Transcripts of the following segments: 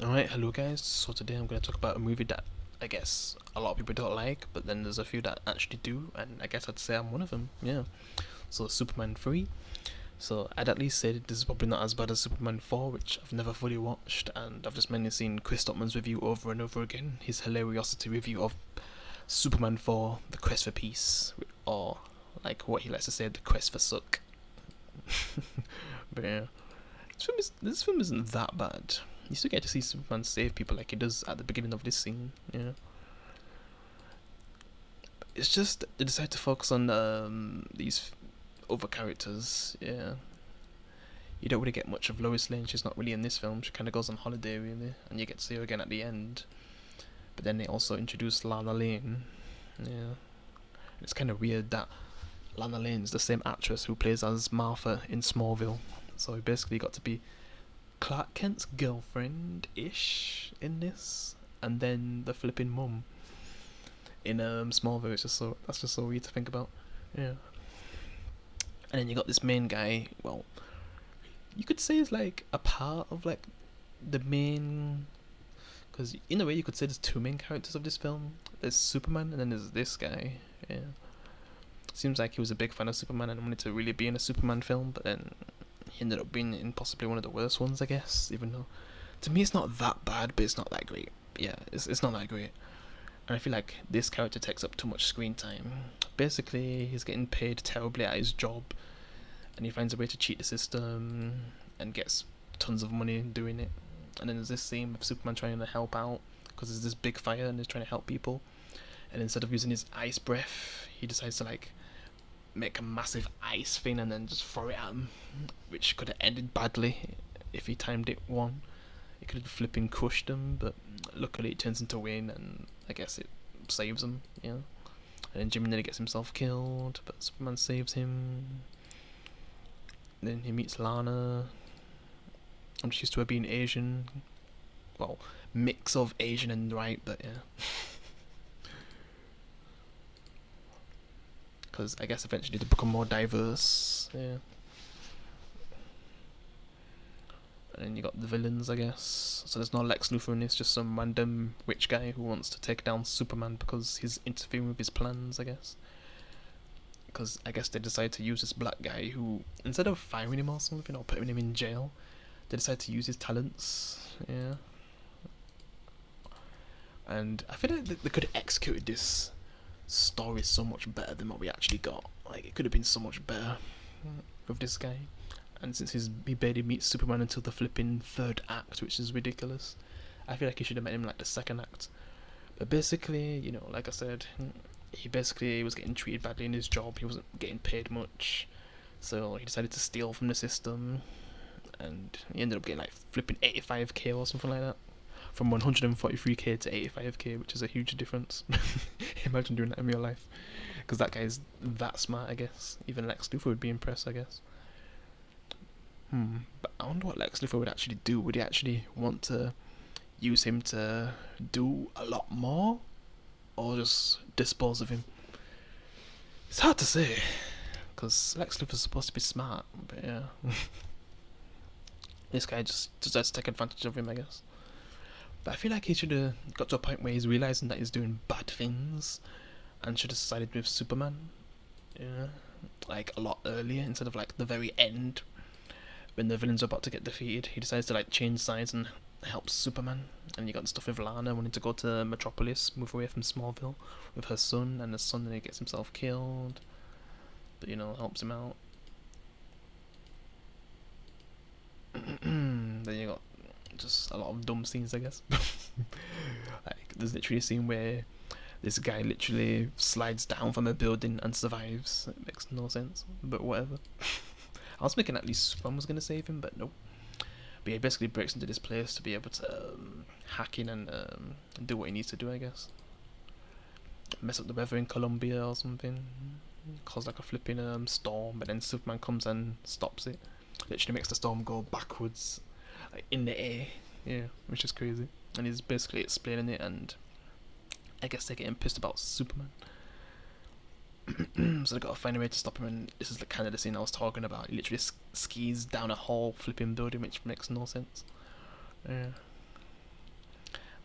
Alright, hello guys. So today I'm going to talk about a movie that I guess a lot of people don't like, but then there's a few that actually do, and I guess I'd say I'm one of them. Yeah. So Superman 3. So I'd at least say that this is probably not as bad as Superman 4, which I've never fully watched, and I've just mainly seen Chris Stockman's review over and over again. His hilariosity review of Superman 4, The Quest for Peace, or like what he likes to say, The Quest for Suck. But yeah, this film isn't that bad. You still get to see Superman save people like he does at the beginning of this scene. Yeah, it's just they decide to focus on these other characters. Yeah, you don't really get much of Lois Lane. She's not really in this film. She kind of goes on holiday really, and you get to see her again at the end. But then they also introduce Lana Lane. Yeah, it's kind of weird that Lana Lane is the same actress who plays as Martha in Smallville. So he basically got to be Clark Kent's girlfriend-ish in this, and then the flipping mum in Smallville. It's just so that's just so weird to think about. Yeah, and then you got this main guy. Well, you could say he's like a part of like the main, because in a way you could say there's two main characters of this film. There's Superman, and then there's this guy. Yeah, seems like he was a big fan of Superman and wanted to really be in a Superman film, but then he ended up being in possibly one of the worst ones, I guess. Even though to me it's not that bad, but it's not that great. Yeah, it's not that great. And I feel like this character takes up too much screen time. Basically, he's getting paid terribly at his job, and he finds a way to cheat the system and gets tons of money doing it. And then there's this scene of Superman trying to help out because there's this big fire and he's trying to help people. And instead of using his ice breath, he decides to like make a massive ice thing and then just throw it at him, which could have ended badly if he timed it wrong. It could have flipping crushed him, but luckily it turns into wind and I guess it saves him, yeah. And then Jimmy nearly gets himself killed, but Superman saves him. Then he meets Lana. I'm just used to her being Asian. Well, mix of Asian and white, but yeah. Because I guess eventually they become more diverse, yeah. And then you got the villains, I guess. So there's no Lex Luthor in this, just some random rich guy who wants to take down Superman because he's interfering with his plans, I guess. Because I guess they decide to use this black guy who, instead of firing him or something or putting him in jail, they decide to use his talents, yeah. And I feel like they could have executed this story so much better than what we actually got. Like, it could have been so much better with this guy. And since he barely meets Superman until the flipping third act, which is ridiculous, I feel like he should have met him like the second act. But basically, you know, like I said, he basically was getting treated badly in his job. He wasn't getting paid much, so he decided to steal from the system, and he ended up getting like flipping 85k or something like that, from 143k to 85k, which is a huge difference. Imagine doing that in real life, because that guy's that smart. I guess even Lex Luthor would be impressed, I guess. But I wonder what Lex Luthor would actually do. Would he actually want to use him to do a lot more, or just dispose of him? It's hard to say, because Lex Luthor's supposed to be smart, but yeah. This guy just decides to take advantage of him, I guess. But I feel like he should have got to a point where he's realizing that he's doing bad things, and should have sided with Superman. Yeah, like a lot earlier instead of like the very end when the villains are about to get defeated. He decides to like change sides and help Superman. And you got stuff with Lana wanting to go to Metropolis, move away from Smallville with her son, and the son then he gets himself killed, but you know helps him out. Then you got just a lot of dumb scenes, I guess. Like there's literally a scene where this guy literally slides down from a building and survives. It makes no sense, but whatever. I was thinking at least Superman was gonna save him, but no. But yeah, he basically breaks into this place to be able to hack in and do what he needs to do, I guess. Mess up the weather in Colombia or something. Cause like a flipping storm, but then Superman comes and stops it. Literally makes the storm go backwards, like in the air. Yeah, which is crazy. And he's basically explaining it, and I guess they're getting pissed about Superman. So they gotta find a way to stop him, and this is the kind of the scene I was talking about. He literally skis down a whole flipping building, which makes no sense. Yeah.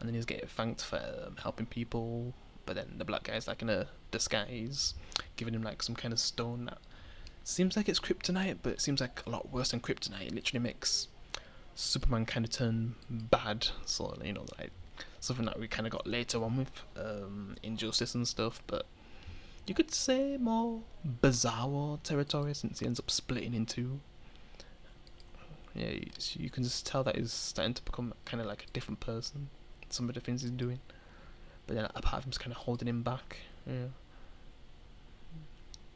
and then he's getting thanked for helping people. But then the black guy's like in a disguise, giving him like some kind of stone that seems like it's kryptonite, but it seems like a lot worse than kryptonite. It literally makes Superman kind of turn bad, so you know, like something that we kind of got later on with Injustice and stuff. But you could say more Bizarro territory, since he ends up splitting in two. Yeah, you can just tell that he's starting to become kind of like a different person. Some of the things he's doing, but then a part of him's kind of holding him back. Yeah.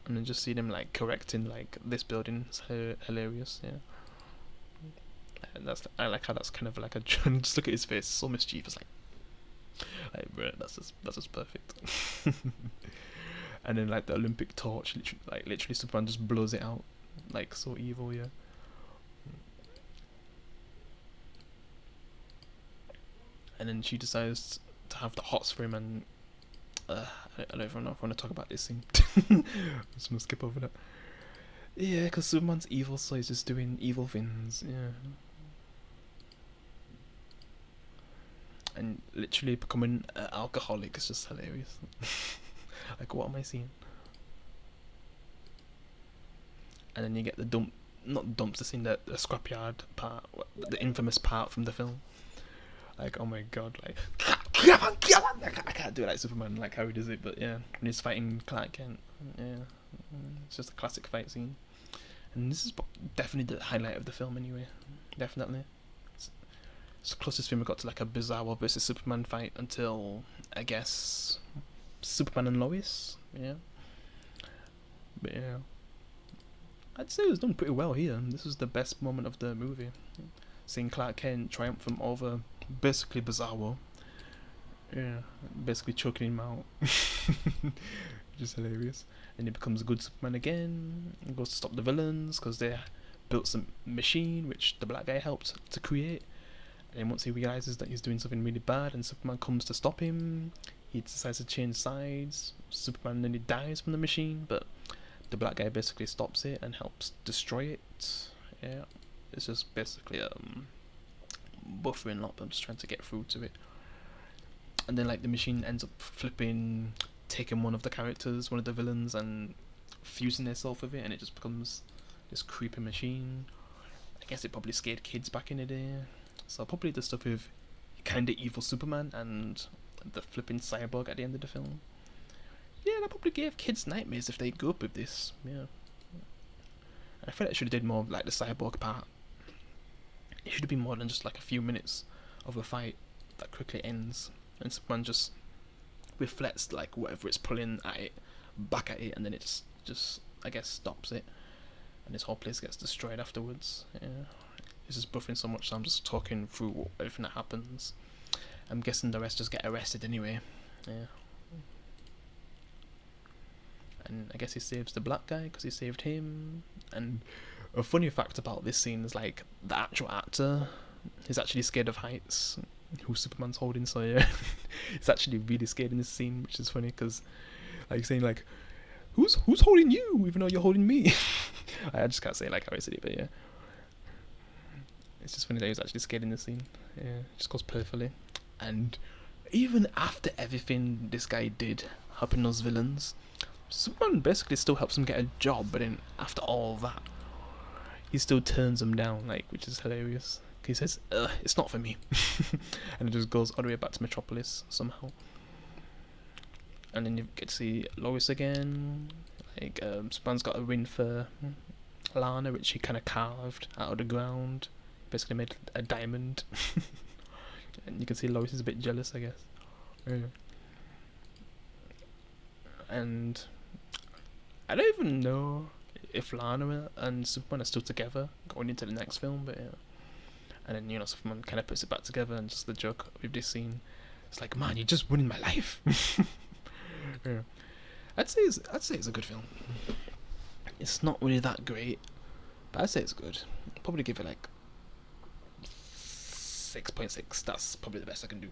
And then just seeing him like correcting like this building is hilarious. Yeah. And I like how that's kind of like a just look at his face, so mischievous, like bro, that's just perfect. And then like the Olympic torch, literally Superman just blows it out, like so evil, yeah. And then she decides to have the hots for him, and I don't even know if I want to talk about this scene. I'm just gonna skip over that. Yeah, because Superman's evil, so he's just doing evil things, yeah. And literally becoming an alcoholic is just hilarious. Like, what am I seeing? And then you get the not dumpster scene, the scrapyard part, the infamous part from the film. Like, oh my god, like, come on, I can't do it like Superman, like how he does it, but yeah, when he's fighting Clark Kent, yeah, it's just a classic fight scene. And this is definitely the highlight of the film anyway, definitely. It's the closest thing we got to like a Bizarro versus Superman fight until, I guess, Superman and Lois, yeah. But yeah, I'd say it was done pretty well here. This was the best moment of the movie. Seeing Clark Kent triumphant over basically Bizarro. Yeah, basically choking him out. Just hilarious. And he becomes a good Superman again. He goes to stop the villains because they built some machine which the black guy helped to create. And then once he realizes that he's doing something really bad and Superman comes to stop him, he decides to change sides. Superman nearly dies from the machine, but the black guy basically stops it and helps destroy it. Yeah, it's just basically buffering up. I'm just trying to get through to it. And then like the machine ends up flipping, taking one of the characters, one of the villains, and fusing itself with it, and it just becomes this creepy machine. I guess it probably scared kids back in the day. So probably the stuff with kinda evil Superman and the flipping cyborg at the end of the film. Yeah, that probably gave kids nightmares if they grew up with this. Yeah. I feel like it should have did more of like the cyborg part. It should have been more than just like a few minutes of a fight that quickly ends, and Superman just reflects like whatever it's pulling at it back at it, and then it just I guess stops it, and this whole place gets destroyed afterwards. Yeah. It's just buffering so much, so I'm just talking through everything that happens. I'm guessing the rest just get arrested anyway. Yeah. And I guess he saves the black guy because he saved him. And a funny fact about this scene is like the actual actor is actually scared of heights, who Superman's holding. So yeah, he's actually really scared in this scene, which is funny because like saying like, who's holding you even though you're holding me. I just can't say like how I said it, but yeah. It's just funny that he's actually scared in this scene. Yeah, it just goes perfectly. And even after everything this guy did, helping those villains, Superman basically still helps him get a job, but then after all that, he still turns them down, like, which is hilarious. He says, it's not for me. And it just goes all the way back to Metropolis somehow. And then you get to see Lois again. Like, Superman's got a ring for Lana, which he kind of carved out of the ground. Basically made a diamond. And you can see Lois is a bit jealous, I guess. Yeah. And I don't even know if Lana and Superman are still together going into the next film, but yeah. And then, you know, Superman kind of puts it back together, and just the joke with this scene, it's like, man, you're just ruining my life. Yeah. I'd say it's a good film. It's not really that great, but I'd say it's good. I'd probably give it like 6.6. That's probably the best I can do.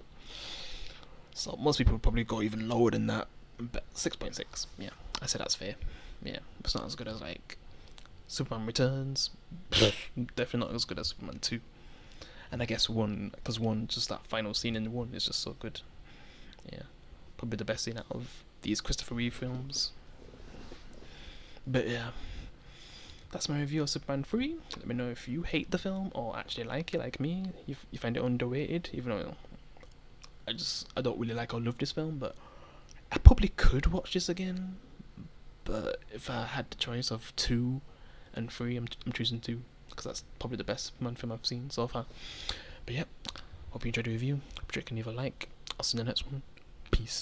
So most people would probably go even lower than that, but 6.6. Yeah, I say that's fair. Yeah, it's not as good as like Superman Returns. Definitely not as good as Superman 2. And I guess one, because one, just that final scene in one is just so good. Yeah, probably the best scene out of these Christopher Reeve films. But yeah, that's my review of Superman 3. Let me know if you hate the film or actually like it, like me. You find it underrated, even though I don't really like or love this film, but I probably could watch this again. But if I had the choice of 2 and 3, I'm choosing 2, because that's probably the best Superman film I've seen so far. But yeah, hope you enjoyed the review. Hope you can leave a like. I'll see you in the next one. Peace.